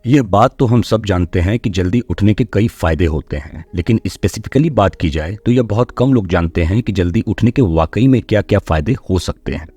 ये बात तो हम सब जानते हैं कि जल्दी उठने के कई फायदे होते हैं, लेकिन स्पेसिफिकली बात की जाए तो यह बहुत कम लोग जानते हैं कि जल्दी उठने के वाकई में क्या क्या फायदे हो सकते हैं।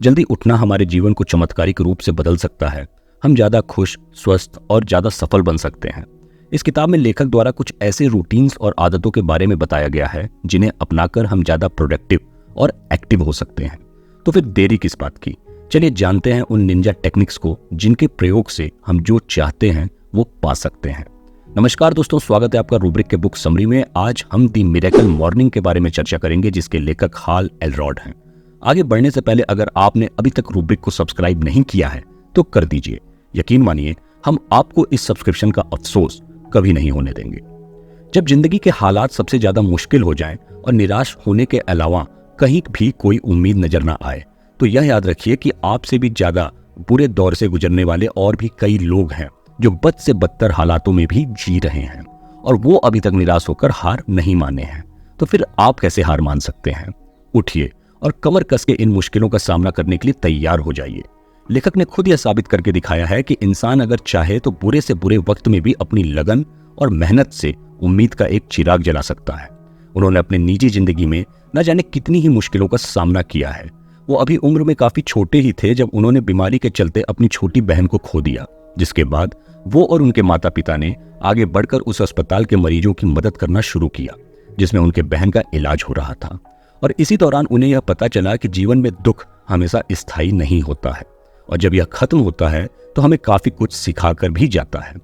जल्दी उठना हमारे जीवन को चमत्कारिक रूप से बदल सकता है। हम ज़्यादा खुश, स्वस्थ और ज़्यादा सफल बन सकते हैं। इस किताब में लेखक द्वारा कुछ ऐसे रूटीन्स और आदतों के बारे में बताया गया है जिन्हें अपनाकर हम ज़्यादा प्रोडक्टिव और एक्टिव हो सकते हैं। तो फिर देरी किस बात की, चलिए जानते हैं उन निंजा टेक्निक्स को जिनके प्रयोग से हम जो चाहते हैं वो पा सकते हैं। नमस्कार दोस्तों, स्वागत है आपका रूब्रिक के बुक समरी में। आज हम दी मिरेकल मॉर्निंग के बारे में चर्चा करेंगे जिसके लेखक हाल एलरॉड हैं। आगे बढ़ने से पहले अगर आपने अभी तक रूब्रिक को सब्सक्राइब नहीं किया है तो कर दीजिए। यकीन मानिए हम आपको इस सब्सक्रिप्शन का अफसोस कभी नहीं होने देंगे। जब जिंदगी के हालात सबसे ज्यादा मुश्किल हो जाएं और निराश होने के अलावा कहीं भी कोई उम्मीद नजर ना आए, तो यह याद रखिए कि आपसे भी ज्यादा बुरे दौर से गुजरने वाले और भी कई लोग हैं जो बद से बदतर हालातों में भी जी रहे हैं और वो अभी तक निराश होकर हार नहीं माने हैं। तो फिर आप कैसे हार मान सकते हैं? उठिए और कमर कस के इन मुश्किलों का सामना करने के लिए तैयार हो जाइए। लेखक ने खुद यह साबित करके दिखाया है कि इंसान अगर चाहे तो बुरे से बुरे वक्त में भी अपनी लगन और मेहनत से उम्मीद का एक चिराग जला सकता है। उन्होंने अपनी निजी जिंदगी में न जाने कितनी ही मुश्किलों का सामना किया है। वो अभी उम्र में काफी छोटे ही थे जब उन्होंने बीमारी के चलते अपनी छोटी बहन को खो दिया, जिसके बाद वो और उनके माता पिता ने आगे बढ़कर उस अस्पताल के मरीजों की मदद करना शुरू किया जिसमें उनके बहन का इलाज हो रहा था। और इसी दौरान उन्हें यह पता चला कि जीवन में दुख हमेशा स्थायी नहीं होता है और जब यह खत्म होता है तो हमें काफी कुछ सिखाकर भी जाता है।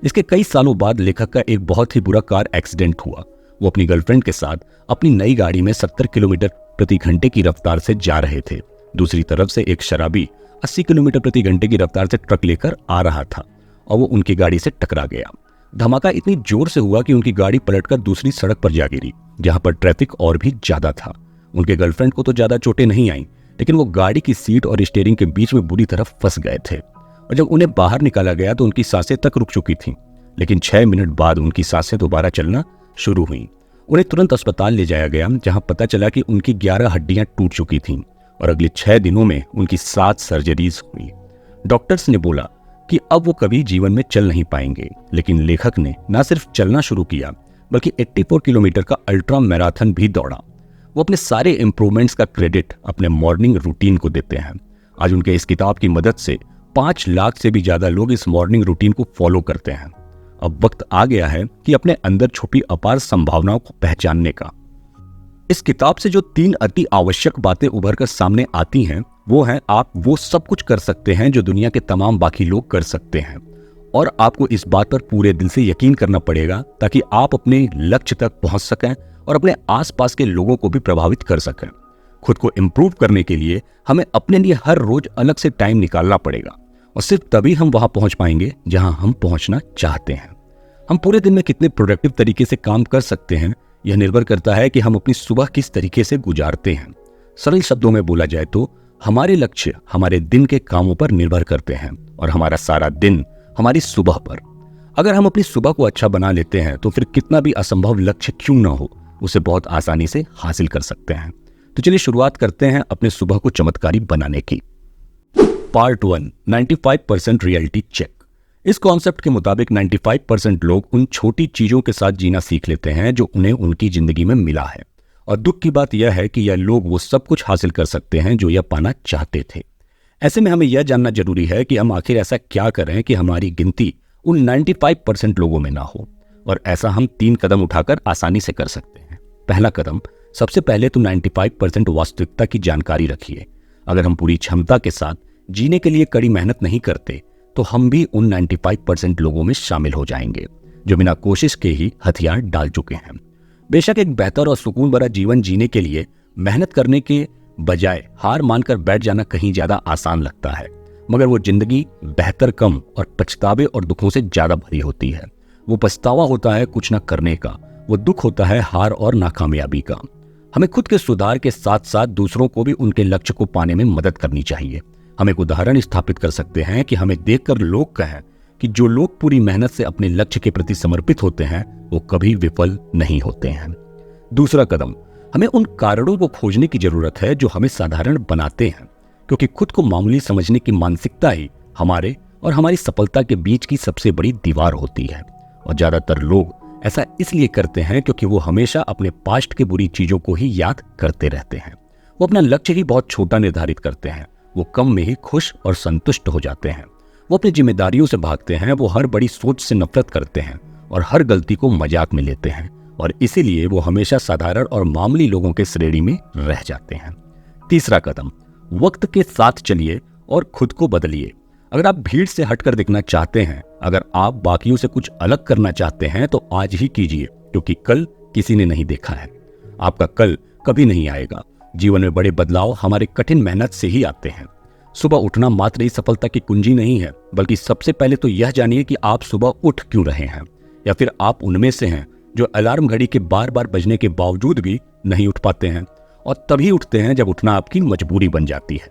इसके कई सालों बाद लेखक का एक बहुत ही बुरा कार एक्सीडेंट हुआ। वो अपनी गर्लफ्रेंड के साथ अपनी नई गाड़ी में 70 किलोमीटर प्रति घंटे की रफ्तार से जा रहे थे। दूसरी तरफ से एक शराबी 80 किलोमीटर प्रति घंटे की रफ्तार से ट्रक लेकर आ रहा था और वो उनकी गाड़ी से टकरा गया। धमाका इतनी जोर से हुआ कि उनकी गाड़ी पलटकर दूसरी सड़क पर जा गिरी जहां पर ट्रैफिक और भी ज्यादा था। उनके गर्लफ्रेंड को तो ज्यादा चोटें नहीं आईं, लेकिन वो गाड़ी की सीट और स्टीयरिंग के बीच में बुरी तरह फंस गए थे और जब उन्हें बाहर निकाला गया तो उनकी सांसें तक रुक चुकी थीं। लेकिन 6 मिनट बाद उनकी सांसें दोबारा चलना शुरू हुई। उन्हें तुरंत अस्पताल ले जाया गया जहां पता चला कि उनकी 11 हड्डियां टूट चुकी थीं और अगले 6 दिनों में उनकी 7 सर्जरीज हुई। डॉक्टर्स ने बोला कि अब वो कभी जीवन में चल नहीं पाएंगे, लेकिन लेखक ने न सिर्फ चलना शुरू किया बल्कि 84 किलोमीटर का अल्ट्रा मैराथन भी दौड़ा। वो अपने सारे इंप्रूवमेंट्स का क्रेडिट अपने मॉर्निंग रूटीन को देते हैं। आज उनके इस किताब की मदद से 5 लाख से भी ज्यादा लोग इस मॉर्निंग रूटीन को फॉलो करते हैं। अब वक्त आ गया है कि अपने अंदर छुपी अपार संभावनाओं को पहचानने का। इस किताब से जो 3 अति आवश्यक बातें उभर कर सामने आती हैं वो है, आप वो सब कुछ कर सकते हैं जो दुनिया के तमाम बाकी लोग कर सकते हैं और आपको इस बात पर पूरे दिल से यकीन करना पड़ेगा ताकि आप अपने लक्ष्य तक पहुंच सकें और अपने आसपास के लोगों को भी प्रभावित कर सकें। खुद को इम्प्रूव करने के लिए हमें अपने लिए हर रोज अलग से टाइम निकालना पड़ेगा और सिर्फ तभी हम वहां पहुंच पाएंगे जहां हम पहुंचना चाहते हैं। हम पूरे दिन में कितने प्रोडक्टिव तरीके से काम कर सकते हैं यह निर्भर करता है कि हम अपनी सुबह किस तरीके से गुजारते हैं। सरल शब्दों में बोला जाए तो हमारे लक्ष्य हमारे दिन के कामों पर निर्भर करते हैं और हमारा सारा दिन हमारी सुबह पर। अगर हम अपनी सुबह को अच्छा बना लेते हैं तो फिर कितना भी असंभव लक्ष्य क्यों ना हो उसे बहुत आसानी से हासिल कर सकते हैं। तो चलिए शुरुआत करते हैं अपने सुबह को चमत्कारी बनाने की। Part 1, 95% reality check. इस कॉन्सेप्ट के मुताबिक 95% लोग उन छोटी चीजों के साथ जीना सीख लेते हैं जो उन्हें उनकी जिंदगी में मिला है और दुख की बात यह है कि यह लोग वो सब कुछ हासिल कर सकते हैं जो यह पाना चाहते थे। ऐसे में हमें यह जानना जरूरी है कि हम आखिर ऐसा क्या करें कि हमारी गिनती उन 95% लोगों में ना हो, और ऐसा हम 3 कदम उठाकर आसानी से कर सकते हैं। पहला कदम, सबसे पहले तो 95% वास्तविकता की जानकारी रखिए। अगर हम पूरी क्षमता के साथ जीने के लिए कड़ी मेहनत नहीं करते तो हम भी उन 95% लोगों में शामिल हो जाएंगे जो बिना कोशिश के ही हथियार डाल चुके हैं। बेशक एक बेहतर और सुकून भरा जीवन जीने के लिए मेहनत करने के बजाय हार मानकर बैठ जाना कहीं ज्यादा आसान लगता है, मगर वो जिंदगी बेहतर कम और पछतावे और दुखों से ज्यादा भरी होती है। वो पछतावा होता है कुछ न करने का, वो दुख होता है हार और नाकामयाबी का। हमें खुद के सुधार के साथ साथ दूसरों को भी उनके लक्ष्य को पाने में मदद करनी चाहिए। हम एक उदाहरण स्थापित कर सकते हैं कि हमें देखकर लोग कहें कि जो लोग पूरी मेहनत से अपने लक्ष्य के प्रति समर्पित होते हैं वो कभी विफल नहीं होते हैं। दूसरा कदम, हमें उन कारणों को खोजने की जरूरत है जो हमें साधारण बनाते हैं, क्योंकि खुद को मामूली समझने की मानसिकता ही हमारे और हमारी सफलता के बीच की सबसे बड़ी दीवार होती है। और ज्यादातर लोग ऐसा इसलिए करते हैं क्योंकि वो हमेशा अपने पास्ट की बुरी चीजों को ही याद करते रहते हैं। वो अपना लक्ष्य ही बहुत छोटा निर्धारित करते हैं। वो कम में ही खुश और संतुष्ट हो जाते हैं। वो अपनी जिम्मेदारियों से भागते हैं। वो हर बड़ी सोच से नफरत करते हैं और हर गलती को मजाक में लेते हैं, और इसीलिए वो हमेशा साधारण और मामूली लोगों के श्रेणी में रह जाते हैं। तीसरा कदम, वक्त के साथ चलिए और खुद को बदलिए। अगर आप भीड़ से हटकर दिखना चाहते हैं, अगर आप बाकियों से कुछ अलग करना चाहते हैं, तो आज ही कीजिए, क्योंकि कल किसी ने नहीं देखा है। आपका कल कभी नहीं आएगा। जीवन में बड़े बदलाव हमारे कठिन मेहनत से ही आते हैं। सुबह उठना मात्र ही सफलता की कुंजी नहीं है, बल्कि सबसे पहले तो यह जानिए कि आप सुबह उठ क्यों रहे हैं, या फिर आप उनमें से हैं जो अलार्म घड़ी के बार बार बजने के बावजूद भी नहीं उठ पाते हैं, और तभी उठते हैं जब उठना आपकी मजबूरी बन जाती है।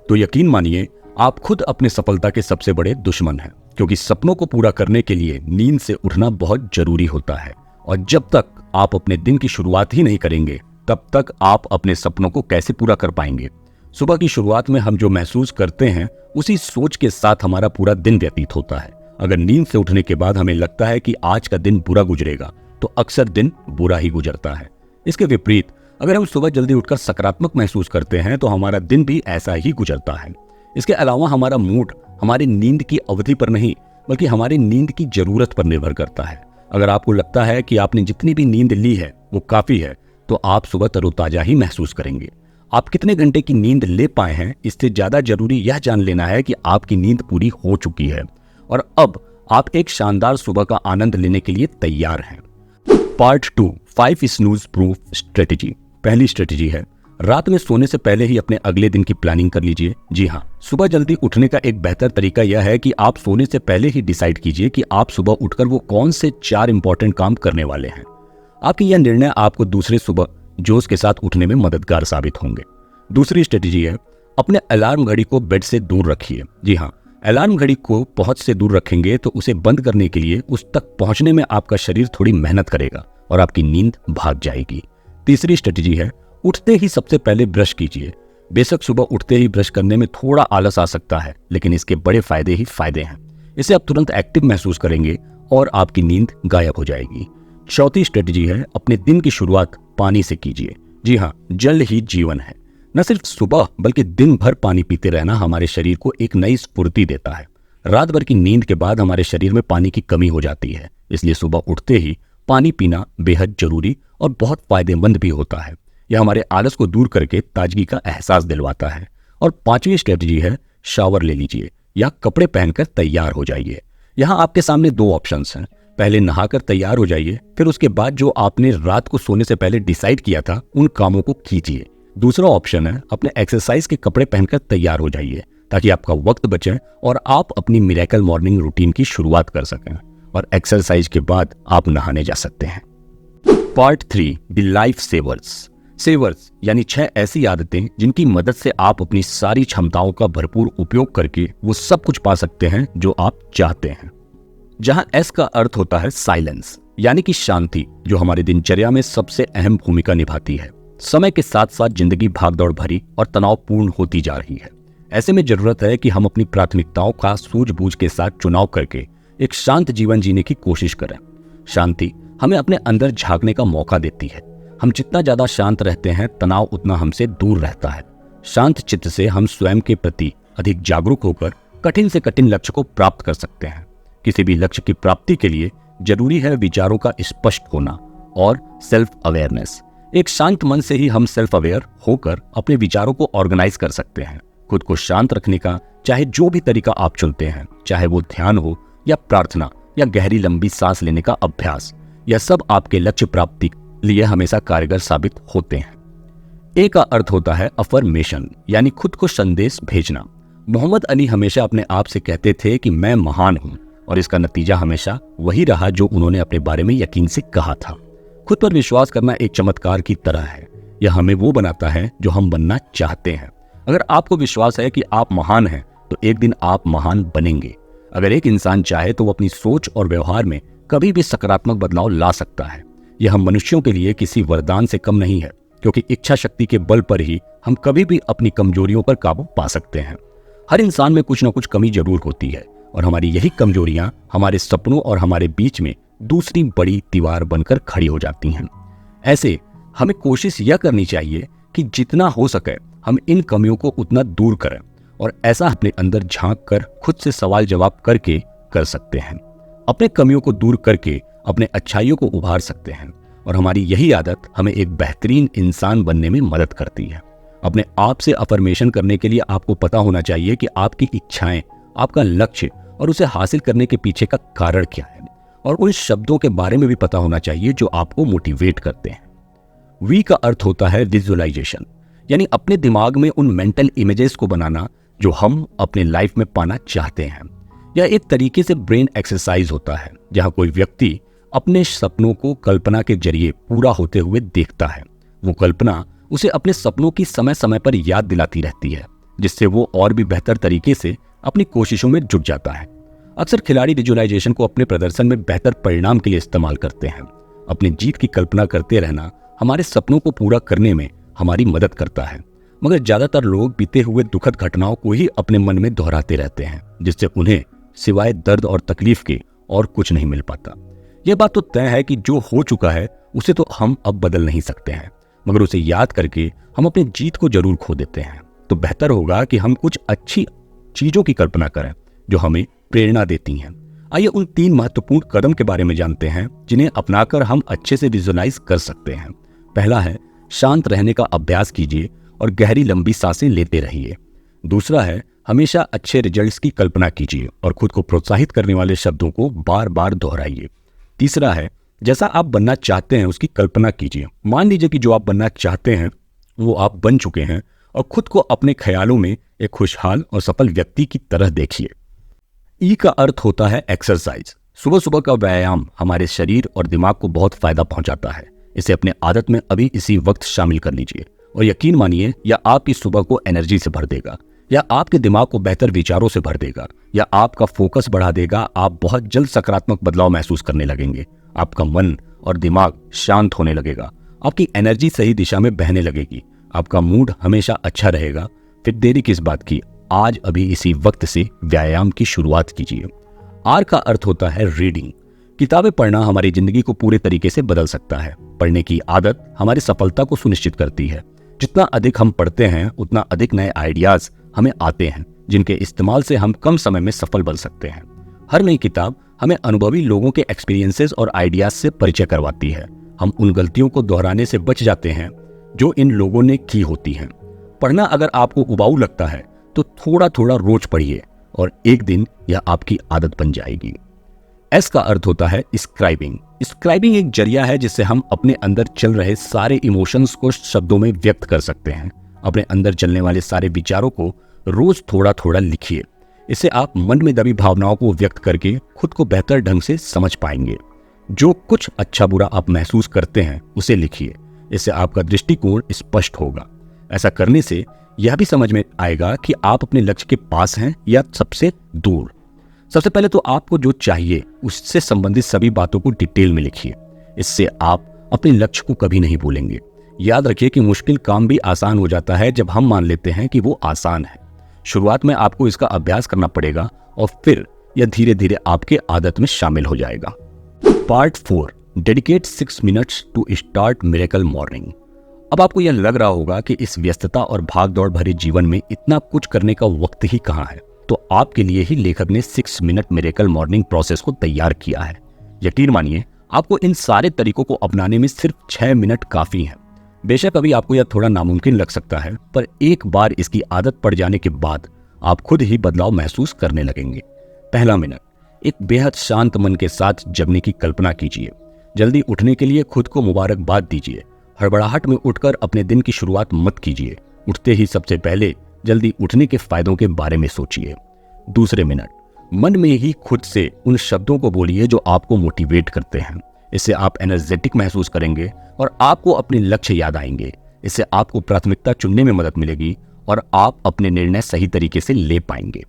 तो यकीन मानिए, आप खुद अपने सफलता के सबसे बड़े दुश्मन हैं, क्योंकि सपनों को पूरा करने के लिए नींद से उठना बहुत जरूरी होता है। और जब तक आप अपने दिन की शुरुआत ही नहीं करेंगे, तब तक आप अपने सपनों को कैसे पूरा कर पाएंगे। सुबह की शुरुआत में हम जो महसूस करते हैं, उसी सोच के साथ हमारा पूरा दिन व्यतीत होता है। अगर नींद से उठने के बाद हमें लगता है कि आज का दिन बुरा गुजरेगा, तो अक्सर दिन बुरा ही गुजरता है। इसके विपरीत, अगर हम सुबह जल्दी उठकर सकारात्मक महसूस करते हैं, तो हमारा दिन भी ऐसा ही गुजरता है। इसके अलावा हमारा मूड हमारी नींद की अवधि पर नहीं, बल्कि हमारी नींद की जरूरत पर निर्भर करता है। अगर आपको लगता है कि आपने जितनी भी नींद ली है वो काफी है, तो आप सुबह तरोताजा ही महसूस करेंगे। आप कितने घंटे की नींद ले पाए हैं, इससे ज्यादा जरूरी यह जान लेना है कि आपकी नींद पूरी हो चुकी है और अब आप एक शानदार सुबह का आनंद लेने के लिए तैयार हैं। Part 2, 5 snooze proof strategy. पहली स्ट्रेटेजी है, रात में सोने से पहले ही अपने अगले दिन की प्लानिंग कर लीजिए। जी हाँ, सुबह जल्दी उठने का एक बेहतर तरीका यह है कि आप सोने से पहले ही डिसाइड कीजिए कि आप सुबह उठकर वो कौन से 4 इंपॉर्टेंट काम करने वाले हैं। आपकी यह निर्णय आपको दूसरे सुबह जोश के साथ उठने में मददगार साबित होंगे। दूसरी स्ट्रेटेजी है, अपने अलार्म घड़ी को बेड से दूर रखिए। जी हाँ, अलार्म घड़ी को पहुंच से दूर रखेंगे तो उसे बंद करने के लिए उस तक पहुंचने में आपका शरीर थोड़ी मेहनत करेगा और आपकी नींद भाग जाएगी। तीसरी स्ट्रेटेजी है, उठते ही सबसे पहले ब्रश कीजिए। बेशक सुबह उठते ही ब्रश करने में थोड़ा आलस आ सकता है, लेकिन इसके बड़े फायदे ही फायदे हैं। इससे आप तुरंत एक्टिव महसूस करेंगे और आपकी नींद गायब हो जाएगी। चौथी स्ट्रेटेजी है, अपने दिन की शुरुआत पानी से कीजिए। जी हाँ, जल ही जीवन है। न सिर्फ सुबह बल्कि दिन भर पानी पीते रहना हमारे शरीर को एक नई स्फूर्ति देता है। रात भर की नींद के बाद हमारे शरीर में पानी की कमी हो जाती है, इसलिए सुबह उठते ही पानी पीना बेहद जरूरी और बहुत फायदेमंद भी होता है। यह हमारे आलस को दूर करके ताजगी का एहसास दिलवाता है। और पांचवी स्ट्रेटेजी है, शावर ले लीजिए या कपड़े पहनकर तैयार हो जाइए। यहाँ आपके सामने 2 ऑप्शंस हैं। पहले नहाकर तैयार हो जाइए, फिर उसके बाद जो आपने रात को सोने से पहले डिसाइड किया था उन कामों को कीजिए। दूसरा ऑप्शन है, अपने एक्सरसाइज के कपड़े पहनकर तैयार हो जाइए, ताकि आपका वक्त बचे और आप अपनी मिरेकल मॉर्निंग रूटीन की शुरुआत कर सकें। और एक्सरसाइज के बाद आप नहाने जा सकते हैं। Part 3, the life savers. Savers यानी 6 ऐसी आदतें जिनकी मदद से आप अपनी सारी क्षमताओं का भरपूर उपयोग करके वो सब कुछ पा सकते हैं जो आप चाहते हैं। जहां एस का अर्थ होता है साइलेंस, यानी कि शांति, जो हमारी दिनचर्या में सबसे अहम भूमिका निभाती है। समय के साथ साथ जिंदगी भागदौड़ भरी और तनावपूर्ण होती जा रही है। ऐसे में जरूरत है कि हम अपनी प्राथमिकताओं का सूझबूझ के साथ चुनाव करके एक शांत जीवन जीने की कोशिश करें। शांति हमें अपने अंदर झांकने का मौका देती है। हम जितना ज्यादा शांत रहते हैं, तनाव उतना हमसे दूर रहता है। शांत चित्त से हम स्वयं के प्रति अधिक जागरूक होकर कठिन से कठिन लक्ष्य को प्राप्त कर सकते हैं। किसी भी लक्ष्य की प्राप्ति के लिए जरूरी है विचारों का स्पष्ट होना और सेल्फ अवेयरनेस। एक शांत मन से ही हम सेल्फ अवेयर होकर अपने विचारों को ऑर्गेनाइज कर सकते हैं। खुद को शांत रखने का चाहे जो भी तरीका आप चुनते हैं, चाहे वो ध्यान हो या प्रार्थना या गहरी लंबी सांस लेने का अभ्यास, यह सब आपके लक्ष्य प्राप्ति लिए हमेशा कारगर साबित होते हैं। ए का अर्थ होता है अफर्मेशन, यानी खुद को संदेश भेजना। मोहम्मद अली हमेशा अपने आप से कहते थे कि मैं महान हूं, और इसका नतीजा हमेशा वही रहा जो उन्होंने अपने बारे में यकीन से कहा था। खुद पर विश्वास करना एक चमत्कार की तरह है। यह हमें वो बनाता है जो हम बनना चाहते हैं। अगर आपको विश्वास है कि आप महान हैं, तो एक दिन आप महान बनेंगे। अगर एक इंसान चाहे तो वो अपनी सोच और व्यवहार में कभी भी सकारात्मक बदलाव ला सकता है। यह हम मनुष्यों के लिए किसी वरदान से कम नहीं है, क्योंकि इच्छा शक्ति के बल पर ही हम कभी भी अपनी कमजोरियों पर काबू पा सकते हैं। हर इंसान में कुछ न कुछ कमी जरूर होती है, और हमारी यही कमजोरियां हमारे सपनों और हमारे बीच में दूसरी बड़ी दीवार बनकर खड़ी हो जाती हैं। ऐसे हमें कोशिश यह करनी चाहिए कि जितना हो सके हम इन कमियों को उतना दूर करें, और ऐसा अपने अंदर झांक कर खुद से सवाल जवाब करके कर सकते हैं। अपने कमियों को दूर करके अपने अच्छाइयों को उभार सकते हैं, और हमारी यही आदत हमें एक बेहतरीन इंसान बनने में मदद करती है। अपने आप से अफर्मेशन करने के लिए आपको पता होना चाहिए कि आपकी इच्छाएं, आपका लक्ष्य और उसे हासिल करने के पीछे का कारण क्या है, और उन शब्दों के बारे में भी पता होना चाहिए जो आपको मोटिवेट करते हैं। वी का अर्थ होता है विजुअलाइजेशन, यानी अपने दिमाग में उन मेंटल इमेजेस को बनाना जो हम अपने लाइफ में पाना चाहते हैं। यह एक तरीके से ब्रेन एक्सरसाइज होता है जहां कोई व्यक्ति अपने सपनों को कल्पना के जरिए पूरा होते हुए देखता है। वो कल्पना उसे अपने सपनों की समय समय पर याद दिलाती रहती है, जिससे वो और भी बेहतर तरीके से अपनी कोशिशों में जुट जाता है। अक्सर खिलाड़ी विजुअलाइजेशन को अपने प्रदर्शन में बेहतर परिणाम के लिए इस्तेमाल करते हैं। अपनी जीत की कल्पना करते रहना हमारे सपनों को पूरा करने में हमारी मदद करता है, मगर ज्यादातर लोग बीते हुए दुखद घटनाओं को ही अपने मन में दोहराते रहते हैं, जिससे उन्हें सिवाय दर्द और तकलीफ के और कुछ नहीं मिल पाता। यह बात तो तय है कि जो हो चुका है उसे तो हम अब बदल नहीं सकते हैं, मगर उसे याद करके हम अपनी जीत को जरूर खो देते हैं। तो बेहतर होगा कि हम कुछ अच्छी चीजों की कल्पना करें जो हमें प्रेरणा देती हैं। आइए उन 3 महत्वपूर्ण कदम के बारे में जानते हैं जिन्हें अपनाकर हम अच्छे से विजुअलाइज कर सकते हैं। पहला है, शांत रहने का अभ्यास कीजिए और गहरी लंबी सांसें लेते रहिए। दूसरा है, हमेशा अच्छे रिजल्ट्स की कल्पना कीजिए और खुद को प्रोत्साहित करने वाले शब्दों को बार बार दोहराइए। तीसरा है, जैसा आप बनना चाहते हैं उसकी कल्पना कीजिए। मान लीजिए कि जो आप बनना चाहते हैं वो आप बन चुके हैं, और खुद को अपने ख्यालों में एक खुशहाल और सफल व्यक्ति की तरह देखिए। ई का अर्थ होता है एक्सरसाइज। सुबह सुबह का व्यायाम हमारे शरीर और दिमाग को बहुत फायदा पहुंचाता है। इसे अपने आदत में अभी इसी वक्त शामिल कर लीजिए, और यकीन मानिए यह आपकी सुबह को एनर्जी से भर देगा, या आपके दिमाग को बेहतर विचारों से भर देगा, या आपका फोकस बढ़ा देगा। आप बहुत जल्द सकारात्मक बदलाव महसूस करने लगेंगे। आपका मन और दिमाग शांत होने लगेगा, आपकी एनर्जी सही दिशा में बहने लगेगी, आपका मूड हमेशा अच्छा रहेगा। फिर देरी किस बात की, आज अभी इसी वक्त से व्यायाम की शुरुआत कीजिए। आर का अर्थ होता है रीडिंग। किताबें पढ़ना हमारी जिंदगी को पूरे तरीके से बदल सकता है। पढ़ने की आदत हमारी सफलता को सुनिश्चित करती है। जितना अधिक हम पढ़ते हैं उतना अधिक नए आइडियाज हमें आते हैं, जिनके इस्तेमाल से हम कम समय में सफल बन सकते हैं। हर नई किताब हमें अनुभवी लोगों के एक्सपीरियंसेस और आइडियाज से परिचय करवाती है। हम उन गलतियों को दोहराने से बच जाते हैं जो इन लोगों ने की होती हैं। पढ़ना अगर आपको उबाऊ लगता है तो थोड़ा थोड़ा रोज पढ़िए, और एक दिन यह आपकी आदत बन जाएगी। एस का अर्थ होता है स्क्राइबिंग। स्क्राइबिंग एक जरिया है जिससे हम अपने अंदर चल रहे सारे इमोशंस को शब्दों में व्यक्त कर सकते हैं। अपने अंदर चलने वाले सारे विचारों को रोज थोड़ा थोड़ा लिखिए। इससे आप मन में दबी भावनाओं को व्यक्त करके खुद को बेहतर ढंग से समझ पाएंगे। जो कुछ अच्छा बुरा आप महसूस करते हैं उसे लिखिए। इससे आपका दृष्टिकोण स्पष्ट होगा। ऐसा करने से यह भी समझ में आएगा कि आप अपने लक्ष्य के पास हैं या सबसे दूर। सबसे पहले तो आपको जो चाहिए उससे संबंधित सभी बातों को डिटेल में लिखिए। इससे आप अपने लक्ष्य को कभी नहीं भूलेंगे। याद रखिए कि मुश्किल काम भी आसान हो जाता है जब हम मान लेते हैं कि वो आसान है। शुरुआत में आपको इसका अभ्यास करना पड़ेगा और फिर यह धीरे धीरे आपके आदत में शामिल हो जाएगा। Part 4, dedicate 6 minutes to start miracle morning. अब आपको यह लग रहा होगा कि इस व्यस्तता और भागदौड़ भरे जीवन में इतना कुछ करने का वक्त ही कहाँ है, तो आपके लिए ही लेखक ने 6 मिनट मिरेकल मॉर्निंग प्रोसेस को तैयार किया है। यकीन मानिए आपको इन सारे तरीकों को अपनाने में सिर्फ 6 मिनट काफी है। बेशक अभी आपको यह थोड़ा नामुमकिन लग सकता है, पर एक बार इसकी आदत पड़ जाने के बाद आप खुद ही बदलाव महसूस करने लगेंगे। पहला मिनट, एक बेहद शांत मन के साथ जगने की कल्पना कीजिए। जल्दी उठने के लिए खुद को मुबारकबाद दीजिए। हड़बड़ाहट में उठकर अपने दिन की शुरुआत मत कीजिए। उठते ही सबसे पहले जल्दी उठने के फायदों के बारे में सोचिए। दूसरे मिनट, मन में ही खुद से उन शब्दों को बोलिए जो आपको मोटिवेट करते हैं। इससे आप एनर्जेटिक महसूस करेंगे और आपको अपने लक्ष्य याद आएंगे। इससे आपको प्राथमिकता चुनने में मदद मिलेगी और आप अपने निर्णय सही तरीके से ले पाएंगे।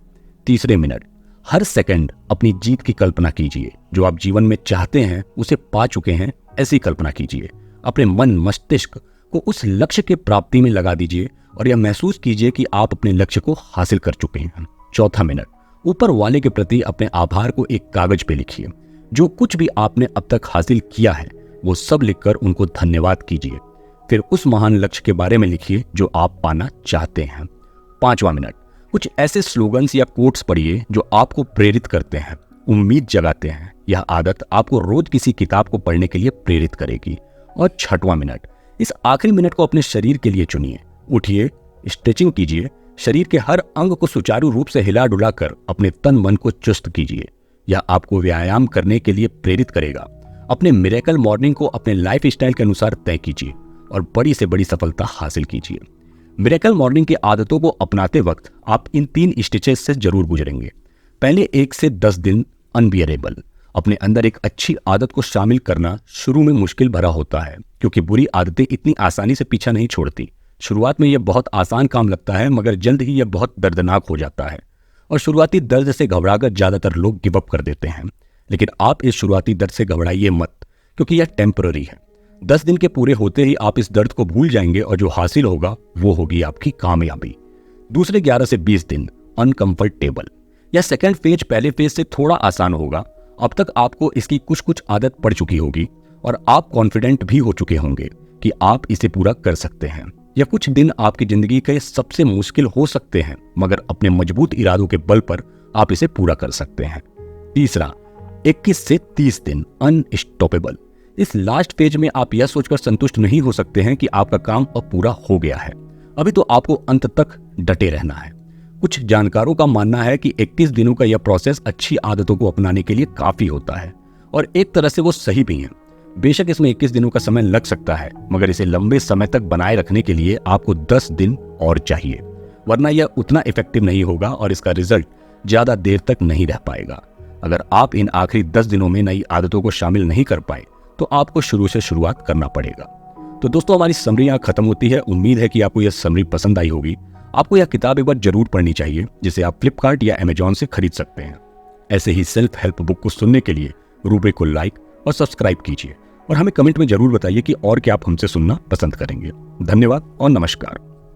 तीसरे मिनट, हर सेकंड अपनी जीत की कल्पना कीजिए। जो आप जीवन में चाहते हैं उसे पा चुके हैं, ऐसी कल्पना कीजिए। अपने मन मस्तिष्क को उस लक्ष्य के प्राप्ति में लगा दीजिए और यह महसूस कीजिए कि आप अपने लक्ष्य को हासिल कर चुके हैं। चौथा मिनट, ऊपर वाले के प्रति अपने आभार को एक कागज पे लिखिए। जो कुछ भी आपने अब तक हासिल किया है वो सब लिखकर उनको धन्यवाद कीजिए। फिर उस महान लक्ष्य के बारे में लिखिए जो आप पाना चाहते हैं। 5वां मिनट, कुछ ऐसे स्लोगन्स या कोट्स पढ़िए जो आपको प्रेरित करते हैं, उम्मीद जगाते हैं। यह आदत आपको रोज किसी किताब को पढ़ने के लिए प्रेरित करेगी। और 6वां मिनट, इस आखिरी मिनट को अपने शरीर के लिए चुनिए। उठिए, स्ट्रेचिंग कीजिए, शरीर के हर अंग को सुचारू रूप से हिला डुला कर अपने तन मन को चुस्त कीजिए। यह आपको व्यायाम करने के लिए प्रेरित करेगा। अपने मिरेकल मॉर्निंग को अपने लाइफ स्टाइल के अनुसार तय कीजिए और बड़ी से बड़ी सफलता हासिल कीजिए। मिरेकल मॉर्निंग की आदतों को अपनाते वक्त आप इन 3 स्टेजेस से जरूर गुजरेंगे। पहले 1 से 10 दिन अनबियरेबल। अपने अंदर एक अच्छी आदत को शामिल करना शुरू में मुश्किल भरा होता है, क्योंकि बुरी आदतें इतनी आसानी से पीछा नहीं छोड़ती। शुरुआत में यह बहुत आसान काम लगता है, मगर जल्द ही यह बहुत दर्दनाक हो जाता है और शुरुआती दर्द से घबराकर ज्यादातर लोग गिव अप कर देते हैं। लेकिन आप इस शुरुआती दर्द से घबराइए मत, क्योंकि यह टेम्पररी है। 10 दिन के पूरे होते ही आप इस दर्द को भूल जाएंगे और जो हासिल होगा वो होगी आपकी कामयाबी। दूसरे 11 से 20 दिन अनकंफर्टेबल। यह सेकेंड फेज पहले फेज से थोड़ा आसान होगा। अब तक आपको इसकी कुछ आदत पड़ चुकी होगी और आप कॉन्फिडेंट भी हो चुके होंगे कि आप इसे पूरा कर सकते हैं। यह कुछ दिन आपकी जिंदगी के सबसे मुश्किल हो सकते हैं, मगर अपने मजबूत इरादों के बल पर आप इसे पूरा कर सकते हैं। तीसरा 21 से 30 दिन अनस्टॉपेबल। इस लास्ट फेज में आप यह सोचकर संतुष्ट नहीं हो सकते हैं कि आपका काम अब पूरा हो गया है। अभी तो आपको अंत तक डटे रहना है। कुछ जानकारों का मानना है कि 21 दिनों का यह प्रोसेस अच्छी आदतों को अपनाने के लिए काफी होता है और एक तरह से वो सही भी है। बेशक इसमें 21 दिनों का समय लग सकता है, मगर इसे लंबे समय तक बनाए रखने के लिए आपको 10 दिन और चाहिए, वरना यह उतना इफेक्टिव नहीं होगा और इसका रिजल्ट ज्यादा देर तक नहीं रह पाएगा। अगर आप इन आखिरी 10 दिनों में नई आदतों को शामिल नहीं कर पाए तो आपको शुरू से शुरुआत करना पड़ेगा। तो दोस्तों, हमारी समरी यहाँ खत्म होती है। उम्मीद है कि आपको यह समरी पसंद आई होगी। आपको यह किताब एक बार जरूर पढ़नी चाहिए, जिसे आप फ्लिपकार्ट या अमेजॉन से खरीद सकते हैं। ऐसे ही सेल्फ हेल्प बुक को सुनने के लिए रूब्रिक को लाइक और सब्सक्राइब कीजिए और हमें कमेंट में जरूर बताइए कि और क्या आप हमसे सुनना पसंद करेंगे। धन्यवाद और नमस्कार।